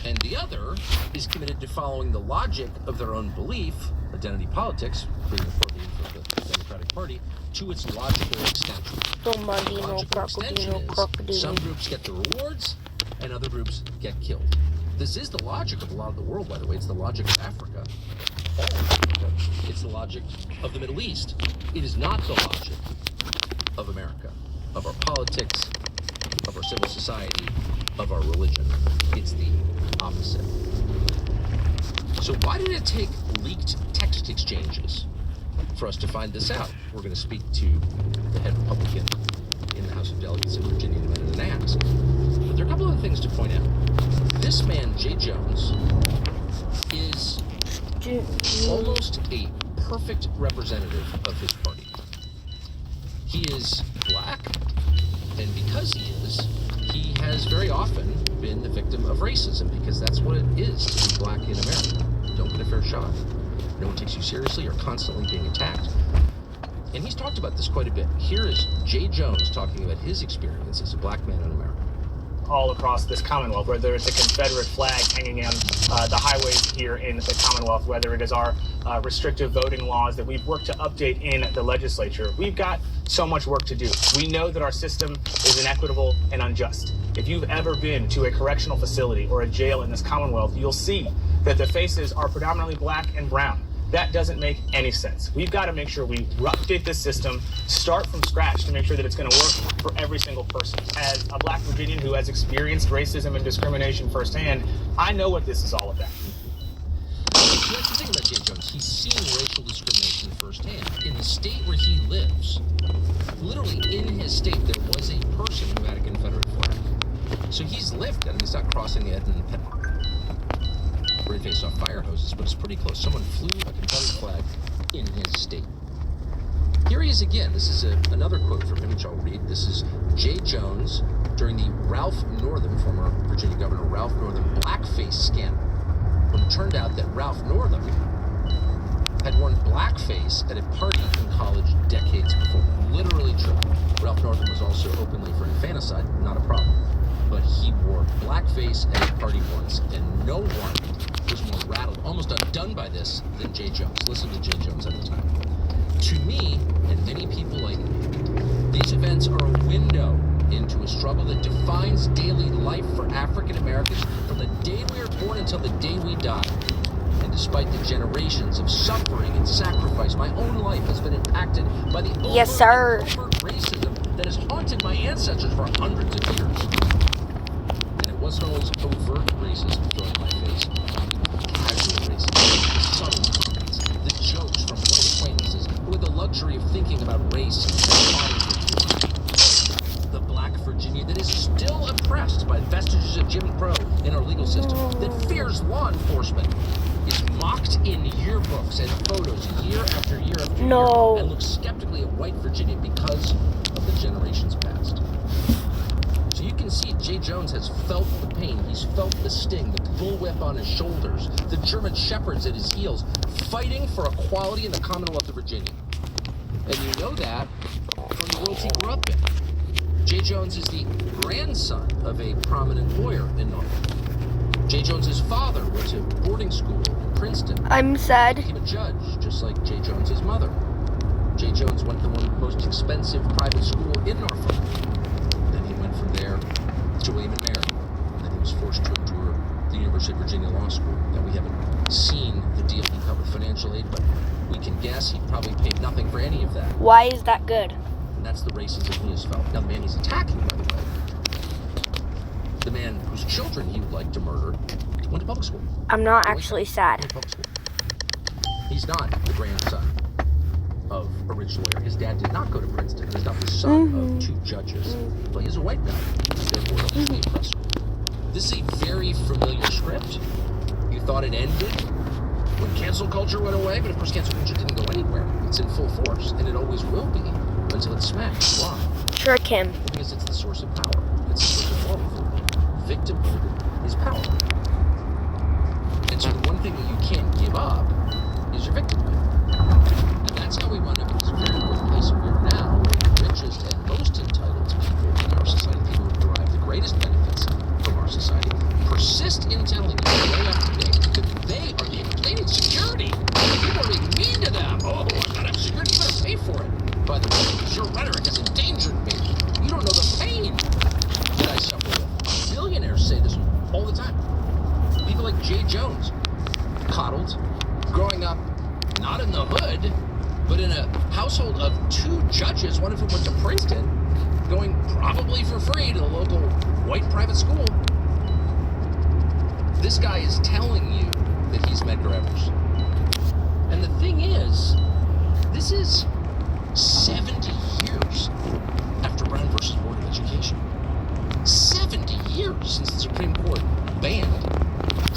And the other is committed to following the logic of their own belief, identity politics, being the purview of the Democratic Party, to its logical extension. The logical extension is some groups get the rewards and other groups get killed. This is the logic of a lot of the world, by the way. It's the logic of Africa. All of Africa. It's the logic of the Middle East. It is not the logic of America, of our politics, of our civil society, of our religion. It's the opposite. So why did it take leaked text exchanges for us to find this out? We're going to speak to the head Republican in the House of Delegates in Virginia in a minute and ask. But there are a couple of things to point out. This man, Jay Jones, is almost a perfect representative of his party. He is black, and because he has very often been the victim of racism, because that's what it is to be black in America. Don't get a fair shot. No one takes you seriously. You're constantly being attacked. And he's talked about this quite a bit. Here is Jay Jones talking about his experience as a black man in America. All across this Commonwealth, whether it's a Confederate flag hanging on the highways here in the Commonwealth, whether it is our restrictive voting laws that we've worked to update in the legislature. We've got so much work to do. We know that our system is inequitable and unjust. If you've ever been to a correctional facility or a jail in this Commonwealth, you'll see that the faces are predominantly black and brown. That doesn't make any sense. We've got to make sure we update this system, start from scratch to make sure that it's going to work for every single person. As a black Virginian who has experienced racism and discrimination firsthand, I know what this is all about. That's the thing about Jay Jones. He's seen racial discrimination firsthand. In the state where he lives, literally in his state, there was a person who had a Confederate flag. So he's lived that. I mean, he's not crossing the Edmund Pettit, where he faced off fire hoses, but it's pretty close. Someone flew a Confederate flag in his state. Here he is again. This is another quote from him, which I'll read. This is Jay Jones during the Ralph Northam, former Virginia Governor Ralph Northam, blackface scandal. When it turned out that Ralph Northam had worn blackface at a party in college decades before. Literally true. Ralph Northam was also openly for infanticide, not a problem. But he wore blackface at a party once, and no one was more rattled, almost undone by this, than Jay Jones. Listen to Jay Jones at the time. To me, and many people like me, these events are a window into a struggle that defines daily life for African Americans from the day we are born until the day we die. And despite the generations of suffering and sacrifice, my own life has been impacted by the overt racism that has haunted my ancestors for hundreds of years. And it wasn't always overt racism thrown in my face. Casual racism, the subtle comments, the jokes from white acquaintances who had the luxury of thinking about race and the black Virginia that is still oppressed by vestiges of Jim Crow in our legal system, that fears law enforcement, is mocked in yearbooks and photos year after year after year, and looks skeptically at white Virginia because of the generations past. So you can see Jay Jones has felt the pain, he's felt the sting, the bullwhip on his shoulders, the German shepherds at his heels, fighting for equality in the Commonwealth of Virginia. And you know that from the world he grew up in. Jay Jones is the grandson of a prominent lawyer in Norfolk. Jay Jones's father went to boarding school in Princeton. I'm sad. He became a judge, just like Jay Jones's mother. Jay Jones went to one of the most expensive private school in Norfolk. Then he went from there to William & Mary. And then he was forced to endure the University of Virginia Law School. Now, we haven't seen the deal he cut with financial aid, but we can guess he probably paid nothing for any of that. Why is that good? And that's the racism he has felt. Now, the man he's attacking, by the way, the man whose children he would like to murder, went to public school. I'm not actually sad. He's not the grandson of a rich lawyer. His dad did not go to Princeton. He's not the son of two judges. But he's a white guy. Therefore, he'll be oppressed. This is a very familiar script. You thought it ended when cancel culture went away, but of course cancel culture didn't go anywhere. It's in full force, and it always will be until it's smashed. Why? Trick him. Because it's the source of power. It's the source of all evil. Victimhood is power. And so the one thing that you can't give up is your victimhood. And that's how we wind up in this very important place we are now, where the richest and most entitled people in our society, people who derive the greatest benefits from our society, persist in telling you all the time. People like Jay Jones, coddled, growing up not in the hood, but in a household of 2 judges, one of whom went to Princeton, going probably for free to the local white private school. This guy is telling you that he's Medgar Evers. And the thing is, this is 70 years after Brown versus Board of Education. 70 years since the Supreme Court banned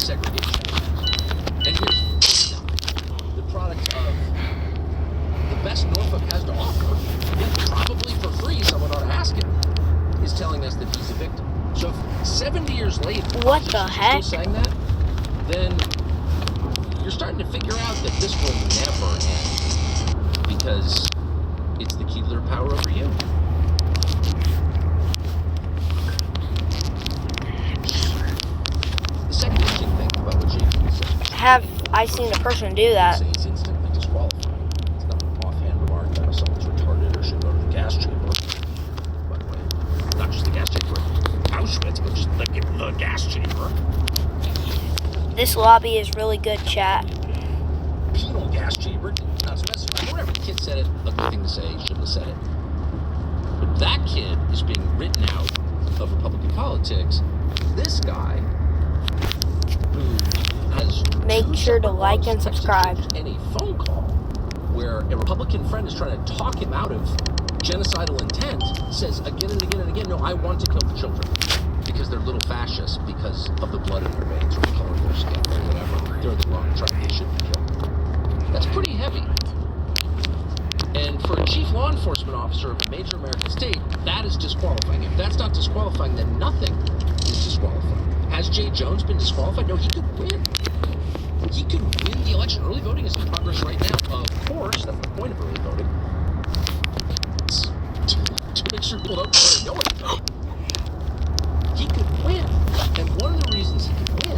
segregation. And here's this guy, the product of the best Norfolk has to offer, yet probably for free, someone ought to ask him, is telling us that he's a victim. So if 70 years later, What the heck? still saying that, then you're starting to figure out that this will never end, because it's the key to their power over you. The second interesting thing about what Jake said, Have I seen a person do that? say it's instantly disqualifying. It's not an offhand remark that someone's retarded or should go to the gas chamber. By the way, not just the gas chamber, Auschwitz, but just the gas chamber. This lobby is really good, chat. Penal gas chamber, not specified. Whatever, the kid said it, ugly thing to say, shouldn't have said it. But that kid is being written out of Republican politics. This guy, who has Make 2 sure to separate like logs, and text subscribe. exchanges, and a phone call where a Republican friend is trying to talk him out of genocidal intent, says again and again and again, no, I want to kill the children because they're little fascists because of the blood in their veins or the color of their skin or whatever. They're the wrong tribe. They should be killed. That's pretty heavy. And for a chief law enforcement officer of a major American state, that is disqualifying. If that's not disqualifying, then nothing is disqualifying. Has Jay Jones been disqualified? No, he could win. He could win the election. Early voting is in progress right now. Of course, that's the point of early voting. It's to make sure people don't really know anything. He could win. And one of the reasons he could win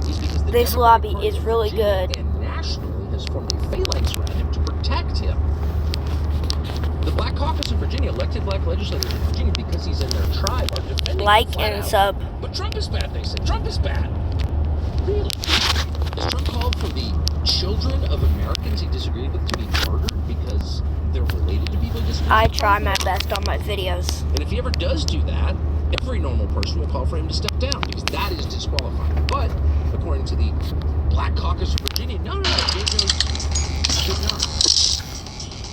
is because the This Democratic lobby Party is of really Virginia good. and nationally has formed a phalanx around him to protect him. The Black Caucus of Virginia elected black legislators in Virginia because he's in their tribe are defending him Like flat and out. sub. But Trump is bad, they say. Trump is bad. Really? Has Trump called for the children of Americans he disagreed with to be murdered because they're related to people he disagreed I with? try my best on my videos. And if he ever does do that, every normal person will call for him to step down because that is disqualifying. But according to the Black Caucus of Virginia, no, Jay Jones should not.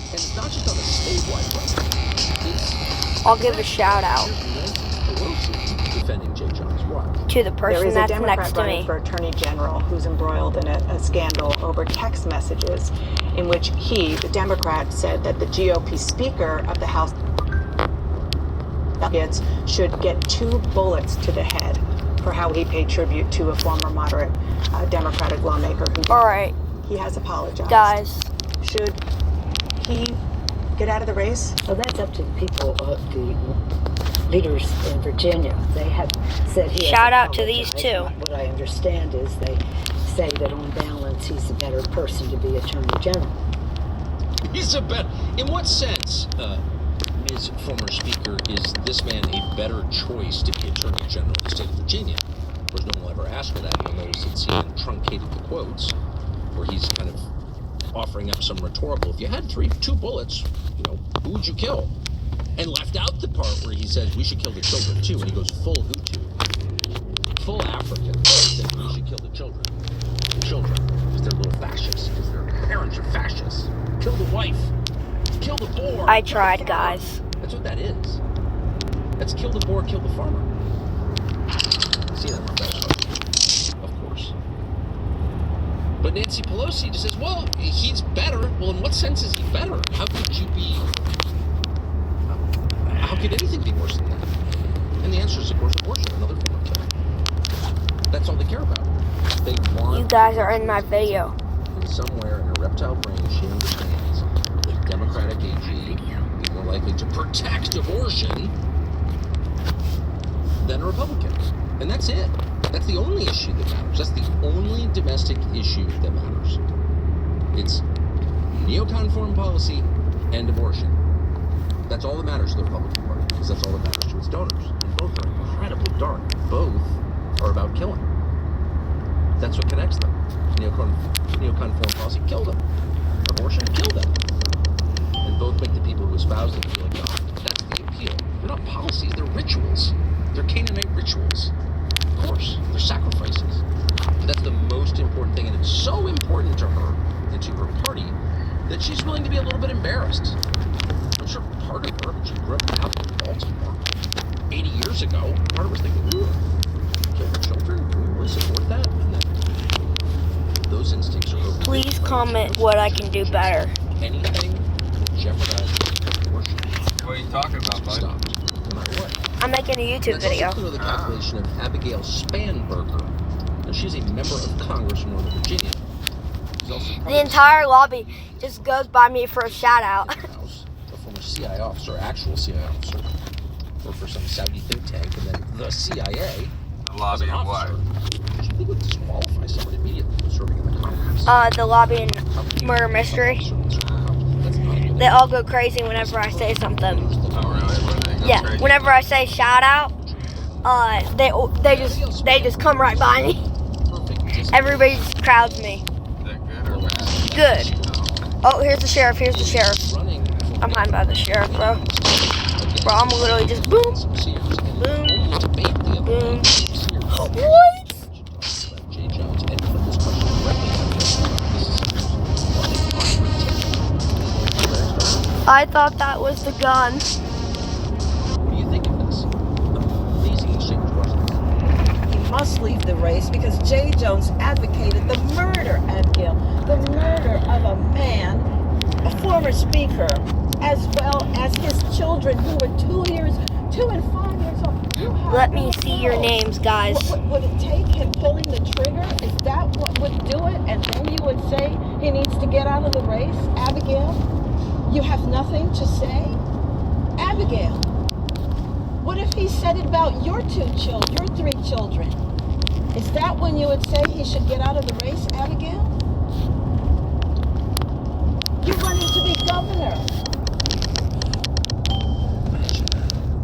And it's not just on a statewide level. It's I'll give a shout out Nancy Pelosi defending Jay Jones. What? to the There person is a that's Democrat next to running me. for Attorney General who's embroiled in a scandal over text messages in which he, the Democrat, said that the GOP Speaker of the House Delegates should get 2 bullets to the head for how he paid tribute to a former moderate Democratic lawmaker who Alright, he has apologized. guys. Should he get out of the race? Well, that's up to the people of the leaders in Virginia. They have said he has Shout out to these apologized. two. What I understand is they say that on balance, he's a better person to be Attorney General. He's a better. In what sense, Ms. Former Speaker, is this man a better choice to be Attorney General of the state of Virginia? Of course, no one will ever ask her that. You'll notice that CNN truncated the quotes, where he's kind of offering up some rhetorical. If you had 2 bullets, who would you kill? And left out the part where he says we should kill the children too, and he goes full Hutu, full African. He says we should kill the children, because they're little fascists, because their parents are fascists. Kill the wife, kill the boar. I kill the tried, farmer. guys. That's what that is. That's kill the boar, kill the farmer. See that, of course. But Nancy Pelosi just says, well, he's better. Well, in what sense is he better? How could you be... How could anything be worse than that? And the answer is, of course, abortion, another form of killing. That's all they care about. They want... You guys are in my video. And somewhere in her reptile brain, she understands that Democratic AG would be more likely to protect abortion than a Republican. And that's it. That's the only issue that matters. That's the only domestic issue that matters. It's neocon foreign policy and abortion. That's all that matters to the Republican Party, because that's all that matters to its donors. And both are incredibly dark. Both are about kill him. That's what connects them. Neoconform policy killed him. Abortion killed them. And both make the people who espouse them feel like God. That's the appeal. They're not policies, they're rituals. They're Canaanite rituals. Of course, they're sacrifices. But that's the most important thing, and it's so important to her and to her party that she's willing to be a little bit embarrassed. I'm sure part of her, she grew up out in Baltimore 80 years ago, part of her was thinking, ooh, kill the children? Can we really support that? And then those instincts are over. Please comment what I can do better. Anything that jeopardizes abortion. What are you talking about, bud? Stopped, no matter what. I'm making a YouTube That's video. also clear the calculation of Abigail Spanberger. Now, she's a member of Congress from Northern Virginia. She's also part The of the entire lobby just goes by me for a shout out. House, a former CIA officer, actual CIA officer, worked for some Saudi think tank, and then the CIA. The lobby of what? Which I think would disqualify someone immediately from serving in the Congress. The lobby and murder mystery. That's not a good They all go crazy whenever I say something. Oh, really? What do they go Yeah, crazy? whenever I say shout out, they just come right by me. Everybody just crowds me. Is that good or bad? Good. Oh, here's the sheriff. Here's the sheriff. I'm hiding by the sheriff, bro. Bro, I'm literally just boom, boom, boom. What? I thought that was the gun. What do you think of this? Amazing exchange, wasn't it? He must leave the race because Jay Jones advocated the murder, Abigail, the murder of a man, a former speaker, as well as his children who were 2 and 5 years old. Let me see your names, guys. What would it take him pulling the trigger? Is that what would do it? And then you would say he needs to get out of the race, Abigail? You have nothing to say? Abigail, what if he said it about your 3 children? Is that when you would say he should get out of the race, Abigail? You're running to be governor.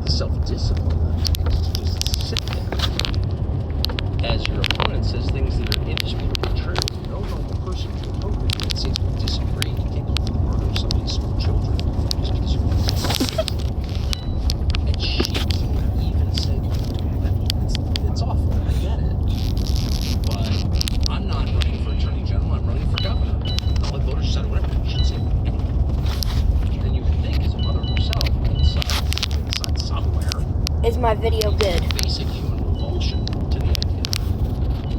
The self-discipline that takes to just sit there as your opponent says things that are indisputably true. No normal person would hope that the United States would disagree. You can't go for the murder of somebody's small children just because you're and she would even say that it's awful. I get it. But I'm not running for Attorney General. I'm running for governor. I'll let voters decide whatever. She should say anything. And you would think as a mother herself, inside somewhere, Is my video good? basic human revulsion to the idea.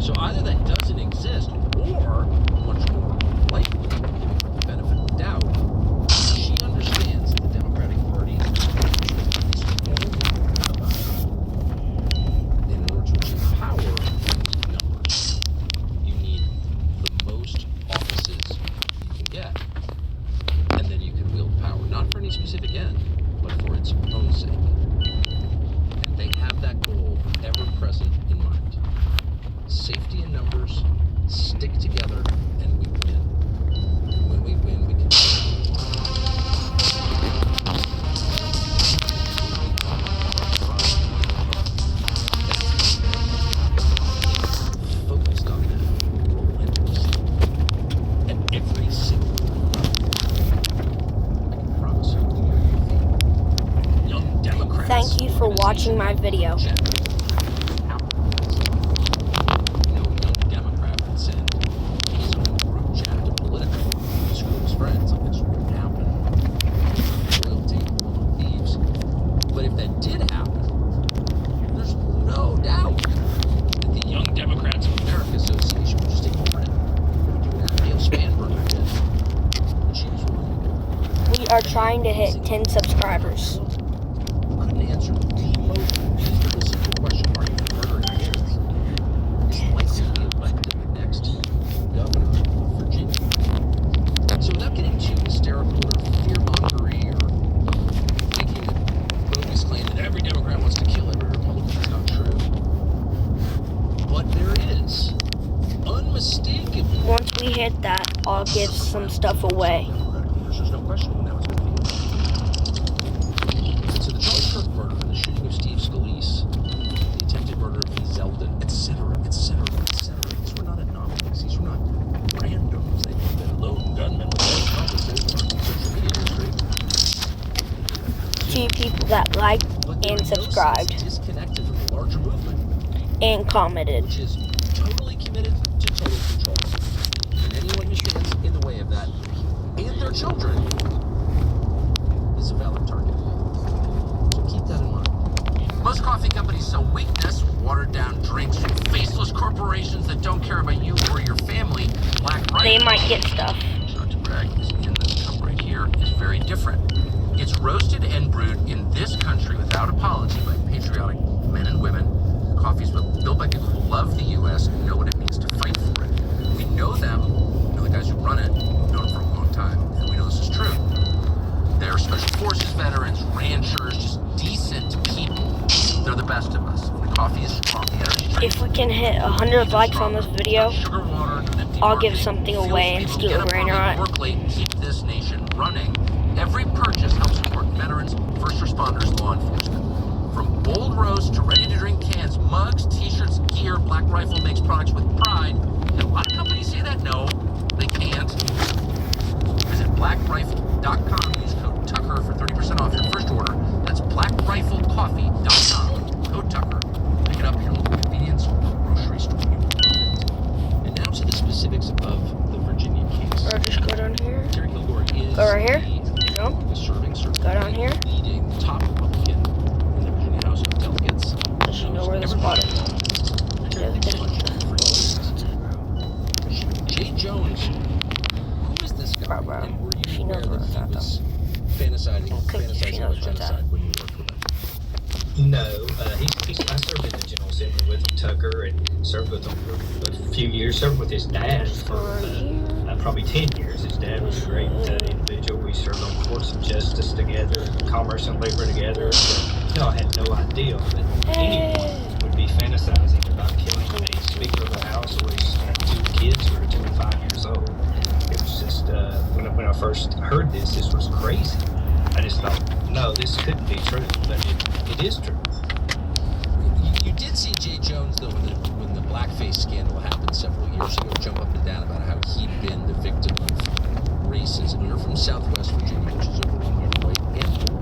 So either that doesn't exist, or much more likely, giving her the benefit of the doubt, she understands that the Democratic Party is in order to achieve power, you need numbers. You need the most offices you can get, and then you can wield power, not for any specific end, but for its own sake. And they have that goal ever present in mind. Safety in numbers, stick together, and we win. When we win, we can focused on that relentlessly. And every single I can promise you, young Democrats. Thank you for watching my video. No young Democrat would send his own group chat to Politico to screw his friends like this wouldn't happen. Loyalty among thieves. But if that did happen, there's no doubt that the Young Democrats of America Association would just ignore it. They would do what Abigail Spanberger did. And she was willing to do. We are trying to hit 10 subscribers. Couldn't answer the most simple question: are you for murdering kids? Is likely to be elected the next governor of Virginia. So without getting too hysterical or fear-mongery or making a bogus claim that every Democrat wants to kill every Republican, is not true. But there is unmistakably. Once we hit that, I'll give some stuff away. There's no question now it's going to be. So the Charlie Kirk murder and the shooting of Steve Scalise, the attempted murder of Lee Zeldin, etc., that liked But there and are no subscribed sense disconnected from the larger movement, and commented. which is totally committed to total control. And anyone who stands in the way of that, and their children, is a valid target. So keep that in mind. Most coffee companies sell weakness, watered-down drinks, faceless corporations that don't care about you or your family. Black They Rifle, might get stuff. not to brag, is in this cup right here, is very different. It's roasted and brewed in this country without apology by patriotic men and women. Coffee's built by people who love the U.S. and know what it means to fight for it. We know them, we know the guys who run it, we've known them for a long time, and we know this is true. They're special forces veterans, ranchers, just decent people. They're the best of us. The coffee is strong. The energy drink If we can hit 100 likes on this video, sugar water, an empty I'll give market, something fuels away and people steal get a up brain early, rot. work late, and keep this nation running. Every purchase helps support veterans, first responders, law enforcement. From bold roast to ready-to-drink cans, mugs, t-shirts, gear, Black Rifle makes products with pride. And a lot of companies say that. No, they can't. Visit blackrifle.com and use code Tucker for 30% off your first order. That's blackriflecoffee.com. Code Tucker. Pick it up at your local convenience or grocery store. And now to the specifics of the Virginia case. Or just go down here. Terry Kilgore is Go right here. the Jump. serving Go down here. leading top Republican in the Virginia House of Delegates. Does she know where the spot is? Jay Jones, who is this guy? Bro. And were She you aware knows where that it's he at, was fantasizing Okay, she about knows where it's at. genocide when you worked with him? No, I served in the General Assembly with Tucker and served with him for a few years. Served with his dad for probably 10 years. His dad was a great individual. We served on courts of justice together, commerce and labor together. So, no, I had no idea that anyone would be fantasizing about killing a Speaker of the House or his two kids who are 25 years old. It was just, when I first heard this was crazy. I just thought, no, this couldn't be true, but it is true. You did see Jay Jones, though, when the blackface scandal happened several years ago, jump up and down about how he'd been the victim of racism. You're from Southwest Virginia, which is overwhelmingly white and poor.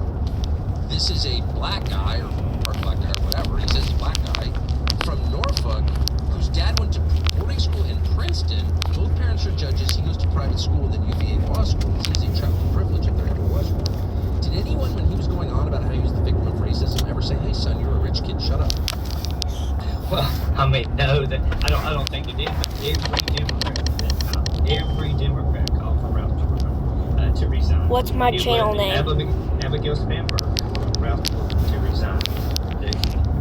This is a black guy, or part black guy, or whatever. He says he's a black guy from Norfolk, whose dad went to boarding school in Princeton. Both parents are judges. He goes to private school and then UVA law school. He's a child of privilege if there ever was one. Did anyone, when he was going on about how he was the victim of racism, ever say, "Hey, son, you're a rich kid, shut up"? Well, I mean, no, that I don't think it did. But every Democrat called for Ralph Jordan to resign. What's my channel name? Abigail Spanberg called for Ralph Jordan to resign.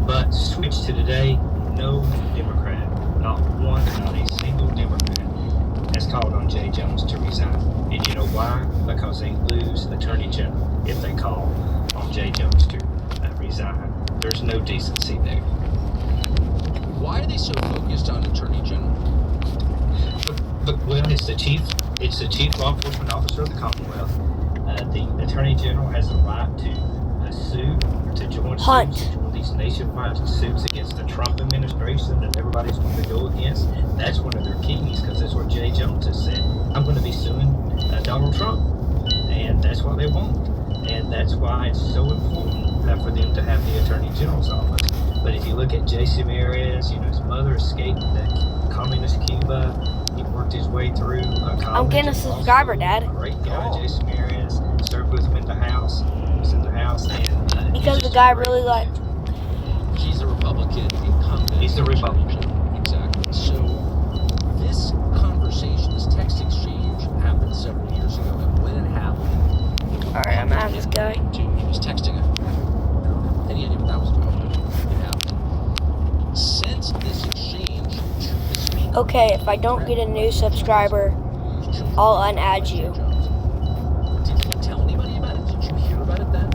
But switch to today, no Democrat, not one, not a single Democrat, has called on Jay Jones to resign. And you know why? Because they lose Attorney General if they call on Jay Jones to resign. There's no decency there. Why are they so focused on Attorney General? But well, it's the chief law enforcement officer of the Commonwealth. The Attorney General has the right to sue, to join Hunt. suits, to join these nationwide suits against the Trump administration that everybody's going to go against. That's one of their keys, because that's what Jay Jones has said. I'm going to be suing Donald Trump, and that's what they want. And that's why it's so important for them to have the Attorney General's office. But if you look at J.C. Ramirez, his mother escaped communist Cuba. He worked his way through college. I'm getting a subscriber, Dad. Great guy, J.C. Ramirez. Served with him in the House. Was in the House. And, Because the guy really liked. He's a Republican incumbent. He's a Republican. Exactly. So this conversation, this text exchange, happened several years ago. And when it happened, Alright, I'm out of this guy. He was texting it. I don't have any idea what that was about, but it happened. Since this exchange, this week, Okay, if I don't get a new subscriber, I'll unadd you. Did he tell anybody about it? Did you hear about it then?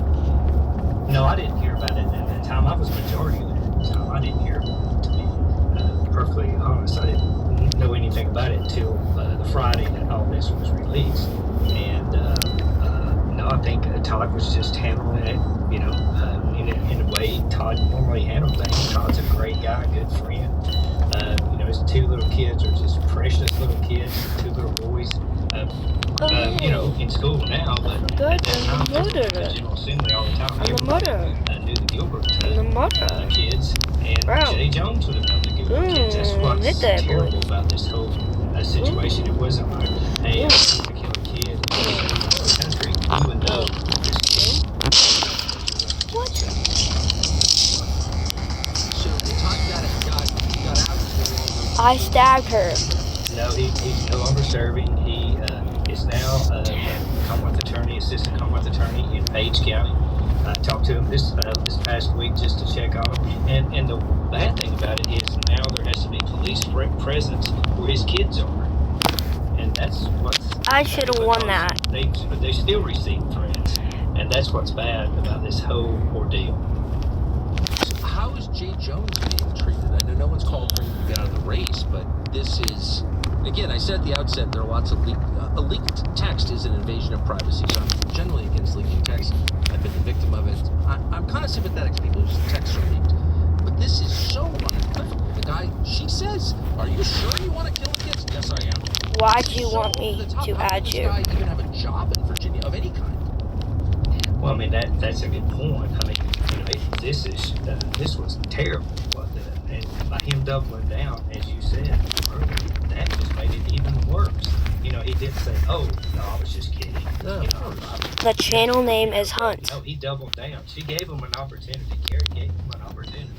No, I didn't hear about it at that time. I was majority leader at the time. I didn't hear about it, to be perfectly honest. I didn't know anything about it until the Friday that all this was released. And no, I think Todd was just handling it, in a way Todd normally handled things. Todd's a great guy, good friend. His two little kids are just precious little kids, two little boys. you know, in school now, but Good, at that time, and the they were in the mother. General Assembly all the time. And the Everybody, mother. knew the Gilbert And the mother. kids, and Bro. Jay Jones would have known the Gilbert kids. That's what's hit that boy. terrible about this whole situation. It wasn't like, hey, I'm going to kill a kid in the country, even though this kid. What? So the time that it got out is no longer. I stabbed her. No, he's no longer serving. He is now a Commonwealth attorney, assistant Commonwealth attorney in Page County. I talked to him this past week just to check on him. And the bad thing about it is now there has to be police presence where his kids are. And that's what's... I should have won that. They still receive threats. And that's what's bad about this whole ordeal. How is Jay Jones being treated? I know no one's called for him to get out of the race, but this is, again, I said at the outset, there are lots of a leaked text is an invasion of privacy, so I'm generally against leaking text. I've been the victim of it. I'm kind of sympathetic to people whose texts are leaked, but this is so unequivocal. The guy, she says, are you sure you want to kill kids? Yes, I am. Why'd you want me to add you? How does this guy even have a job in Virginia of any kind? Well, I mean, that's a good point. I mean, you know, this was terrible. And by him doubling down, as you said earlier, that just made it even worse. You know, he didn't say, "Oh, no, I was just kidding." No, You of know, course. The channel name is Hunt. No, he doubled down. She gave him an opportunity. Carrie gave him an opportunity,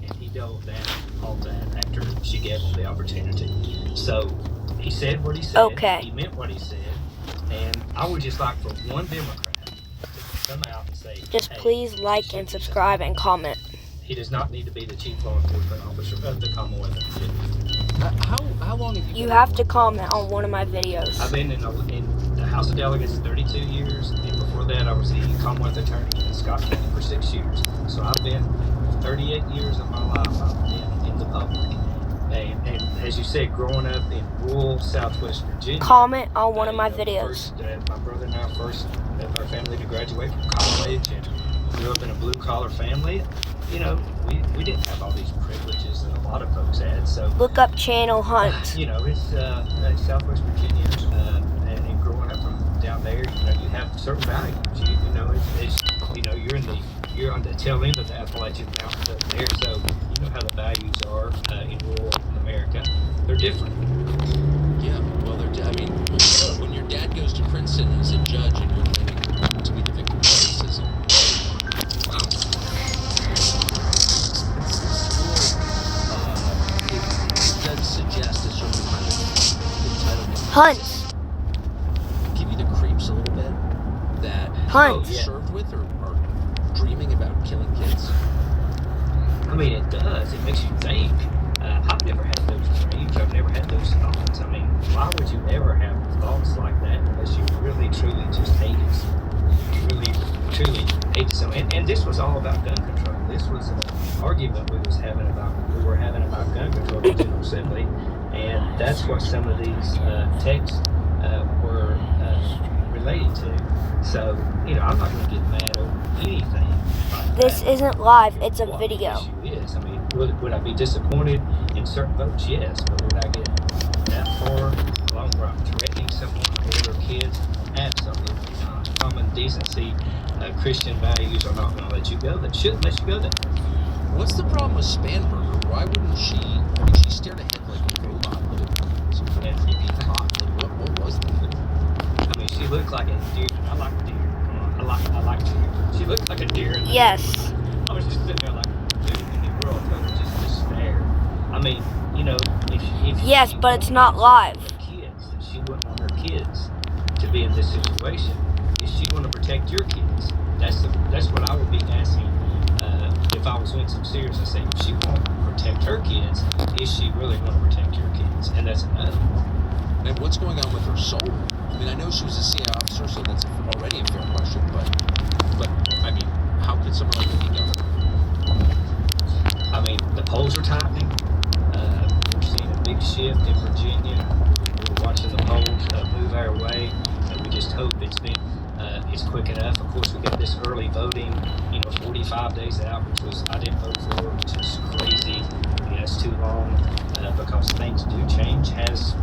and he doubled down on that after she gave him the opportunity. So he said what he said. Okay. He meant what he said, and I would just like for one Democrat to come out and say, Just "Hey, please like and subscribe and comment. he does not need to be the chief law enforcement officer of the Commonwealth of Virginia." How long have you You been have to comment on one of my videos. I've been in the House of Delegates 32 years, and before that I was the Commonwealth attorney in Scott County for 6 years. So I've been 38 years of my life I've been in the public. And as you said, growing up in rural Southwest Virginia. Comment on one of my you know, videos. My brother and I first left our family to graduate from college and grew up in a blue-collar family. You know, we didn't have all these privileges that a lot of folks had. So, Look up channel Hunt. you know, it's Southwest Virginia, and growing up from down there, you know, you have certain values. You know, it's you know, you're on the tail end of the Appalachian Mountains up there, so you know how the values are in rural America. They're different. Yeah, well, I mean, when your dad goes to Princeton as a judge and you're claiming to be the victim of racism, it does suggest a certain kind of entitlement. Hunt. Give you the creeps a little bit that Hunt. you're served with or dreaming about killing kids. I mean, it does. It makes you think. I've never had those dreams. I've never had those thoughts. I mean, why would you ever have thoughts like that unless you really, truly just hated someone? Really, truly hated someone. And this was all about gun control. This was an argument we were having about gun control in the General Assembly. And that's what some of these texts were related to. So, you know, I'm not going to get mad over anything like This that. isn't live, it's a What video. the issue is. I mean, would I be disappointed in certain votes? Yes, but would I get that far along where I'm threatening someone or their kids? Absolutely not. Common decency, Christian values are not going to let you go. That shouldn't let you go there. What's the problem with Spanberger? Why wouldn't she? I mean, she stared ahead like a robot. Some kind of creepy thought. Like, what was that? I mean, she looked like a deer. I like deer. I like deer. She looked like a deer. In the Yes. I was just sitting there like, dude, in the world, just stare. I mean, you know, if Yes, she but it's wanted not to live. her kids, then she wouldn't want her kids to be in this situation. Is she going to protect your kids? That's what I would be asking if I was doing some serious. I say, if she won't protect her kids, is she really going to protect your kids? And that's a no. And what's going on with her soul? I mean, I know she was a CIA officer, so that's already a fair question. But I mean, how could someone like that be governor? I mean, the polls are tightening. We're seeing a big shift in Virginia. We're watching the polls move our way, and we just hope it's quick enough. Of course, we got this early voting, 45 days out, which I didn't vote for, which is crazy. It's too long because things do change, as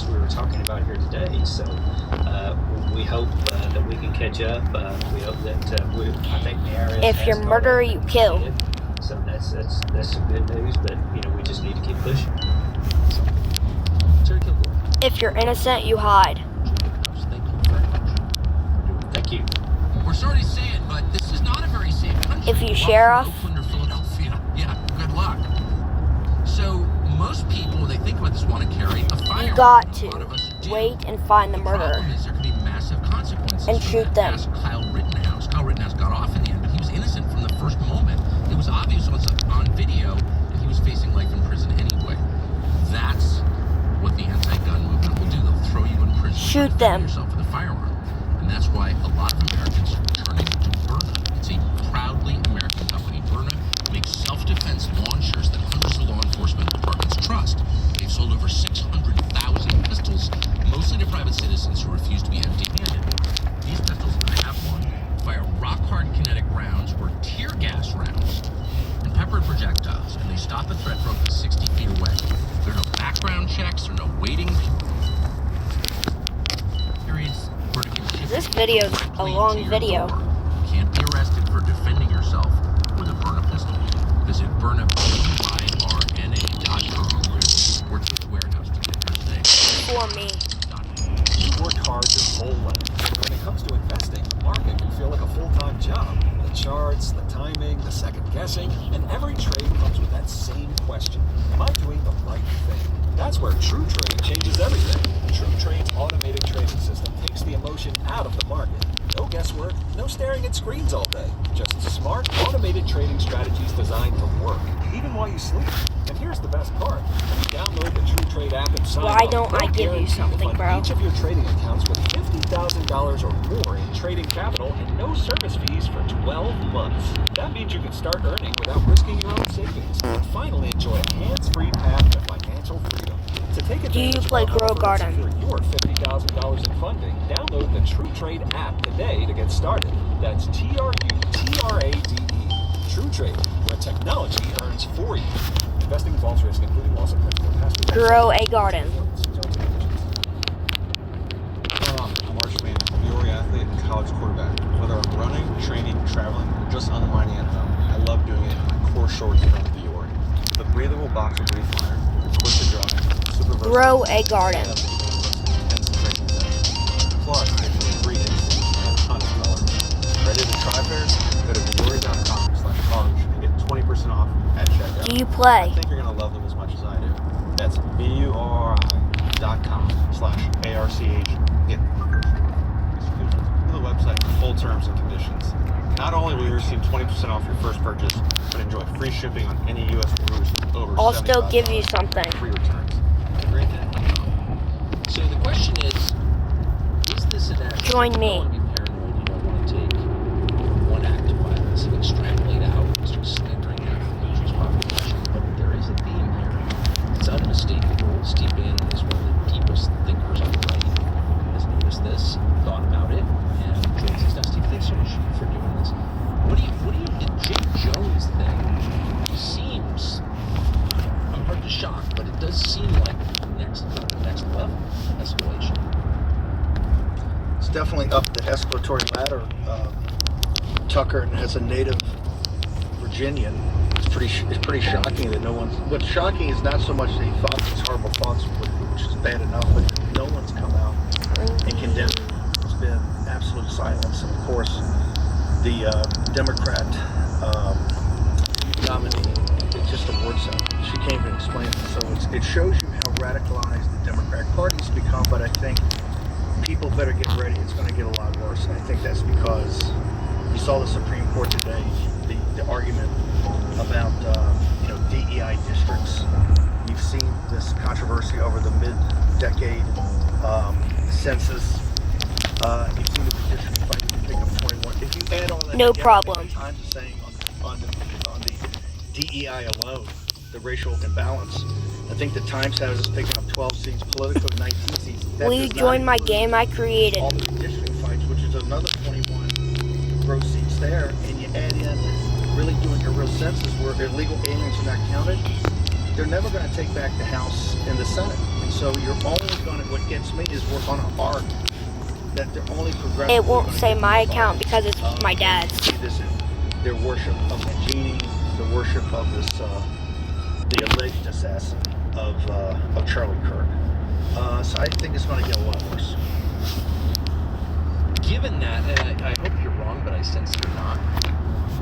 we were talking about here here today. So we hope that we can catch up. We hope that I think the IRS If you're has murderer, caught you up. kill. So that's some good news. But we just need to keep pushing. So, Terry Kilgore. If you're innocent, you hide. Thank you very much. Thank you. We're sorry to say it, but this is not a very safe country. If you Walk sheriff. from Oakland or Philadelphia, yeah, good luck. So most people, they think about this, want to carry a firearm. You got A lot of to us do. wait and find the murderer. problem is there can be massive consequences And for shoot that. them. Ask Kyle Rittenhouse. Kyle Rittenhouse got off in the end, but he was innocent from the first moment. It was obvious on video that he was facing life in prison anyway. That's what the anti-gun movement will do. They'll throw you in prison. Shoot for them. defending yourself with a firearm. And that's why a lot of Americans are turning to Byrna. It's a proudly American company. Byrna makes self-defense launchers that hundreds of law enforcement departments trust. They've sold over 600,000 pistols, mostly to private citizens who refuse to be empty-handed. These pistols, and I have one, fire rock-hard kinetic rounds or tear gas rounds and peppered projectiles, and they stop a threat from up to 60 feet away. There are no background checks, there are no waiting periods. This video's a long video. You can't be arrested for defending yourself with a Byrna pistol. Visit ByrnaByrna.com or to the warehouse to get yours today. For me. You worked hard your whole life. When it comes to investing, the market can feel like a full-time job. The charts, the timing, the second guessing, and every trade comes with that same question. Am I doing the right thing? That's where TrueTrade changes everything. TrueTrade's automated trading system takes the emotion out of the market. No guesswork, no staring at screens all day. Just smart, automated trading strategies designed to work, even while you sleep. And here's the best part. When you download the TrueTrade app and sign Why up, don't I they'll give you guarantee to something, fund bro? each of your trading accounts with $50,000 or more in trading capital and no service fees for 12 months. That means you can start earning without risking your own savings and finally enjoy a hands-free path to financial freedom. To take advantage of play our Grow offer Garden? and secure your $50,000 in funding, download the TrueTrade app today to get started. That's TrueTrade. TrueTrade, where technology earns for you. Investing involves risk, including loss of principal. Grow a garden. I'm Arch Manning, Fiore athlete and college quarterback. Whether I'm running, training, traveling, or just unwinding at home, I love doing it in my core shorts from Fiore. The breathable boxer brief liner, quick to dry, super versatile. Grow a garden. Plus, it's free instinct and a ton of color. Ready to try pairs? Go to Fiore.com/college and get 20% off at checkout. Do you I play? think you're gonna love them as much as I do. That's BURI.com/ARCH. Get the website for full terms and conditions. Not only will you receive 20% off your first purchase, but enjoy free shipping on any U.S. orders over I'll still $75. give you something. Free returns. Have a great day. So the question is this an act? Join me. You don't want to be paranoid. You don't want to take one act of violence and extrapolate out and start slandering half the country's population. But there is a theme here. It's unmistakable. Steve Bannon is one of the deepest thinkers on the right. Has noticed this, thought about it, and joins us now. Steve, thanks so much for doing this. What do you the Jake Jones thing seems, I'm hard to shock, but it does seem like next level escalation. It's definitely up the escalatory ladder. Tucker, as a native Virginian, it's pretty shocking that no one's. What's shocking is not so much that he thought these horrible thoughts, which is bad enough, but no one's come out and condemned it. It's been absolute silence. And of course, the Democrat nominee, it's just a word salad. She can't even explain it. So it shows you how radicalized the Democratic Party's become. But I think people better get ready. It's going to get a lot worse. And I think that's because you saw the Supreme Court today, the argument about DEI districts. You've seen this controversy over the mid-decade census. You've seen the redistricting fight to pick up 21. If you add all that No together, problem. the Times is saying on the DEI alone, the racial imbalance. I think the Times has us picking up 12 seats, Politico 19 seats. That Will you does not join my include game I created? all the redistricting fights, which is another 21 gross seats there, and you add in really doing a real census where illegal aliens are not counted. they're never going to take back the House and the Senate. And so you're only going to, what gets me is we're going to argue that they're only progressively. It won't gonna say get my more account bodies. because it's my dad's. See this in their worship of Mangini, the worship of this, the alleged assassin of Charlie Kirk. So I think it's going to get a lot worse. Given that, and I hope you're wrong, but I sense you're not,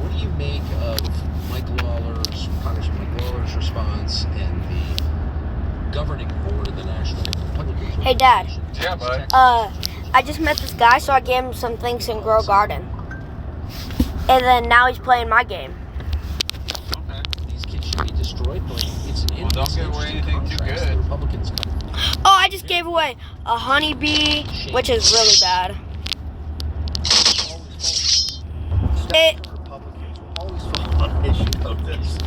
what do you make of Congressman Mike Lawler's response and the governing board of the National Republican Hey, Dad. Yeah, bud. I just met this guy, so I gave him some things in Grow Garden. And then now he's playing my game. Okay. These kids should be destroyed, but it's an Well, don't give away anything too contrast. good. The Republicans come. Oh, I just gave away a honeybee, which is really bad. It, Republicans will always fall on an issue of this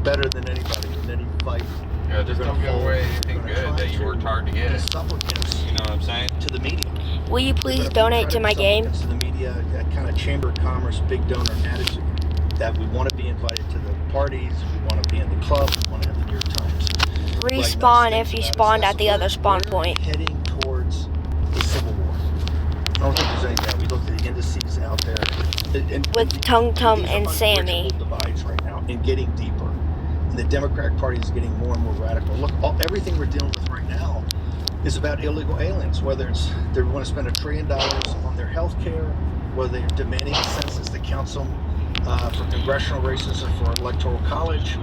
better than anybody in any fight. Yeah, just They're don't gonna give fold. away They're anything gonna good try that you to worked hard to be get. supplicants You know what I'm saying? to the media. will you please They're gonna donate try to my be game? supplicants to the media, that kind of chamber of commerce, big donor attitude. That we want to be invited to the parties, we want to be in the club, we want to have the New York Times. Respawn Nice if you things about spawned us. at the other spawn We're point. heading towards a civil war. I don't think there's any doubt. We looked at the indices out there. With Tum Tum these are and Sammy. unbridgeable divides right now and getting deeper. And the Democratic Party is getting more and more radical. Look, everything we're dealing with right now is about illegal aliens, whether it's they want to spend $1 trillion on their health care, whether they're demanding a census that counts them for congressional races or for electoral college,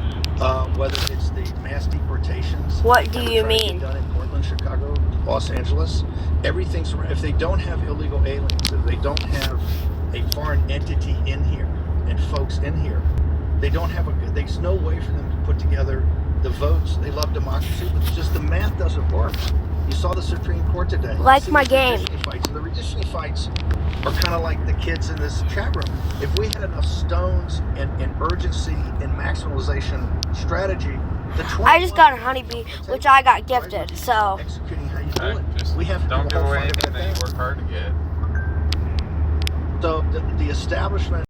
whether it's the mass deportations. What do that you we're trying to get mean? done in Portland, Chicago, Los Angeles. Everything's around. If they don't have illegal aliens, if they don't have a foreign entity in here and folks in here, they don't have there's no way for them to put together the votes. They love democracy, but it's just the math doesn't work. You saw the Supreme Court today. Like See my the game. redistricting fights. And the redistricting fights are kind of like the kids in this chat room. If we had enough stones and urgency and maximalization strategy, I just got a honeybee, which I got gifted, so. Executing how you do Right, it. just We have to don't do give a whole away fight anything about that you work hard to get. So the establishment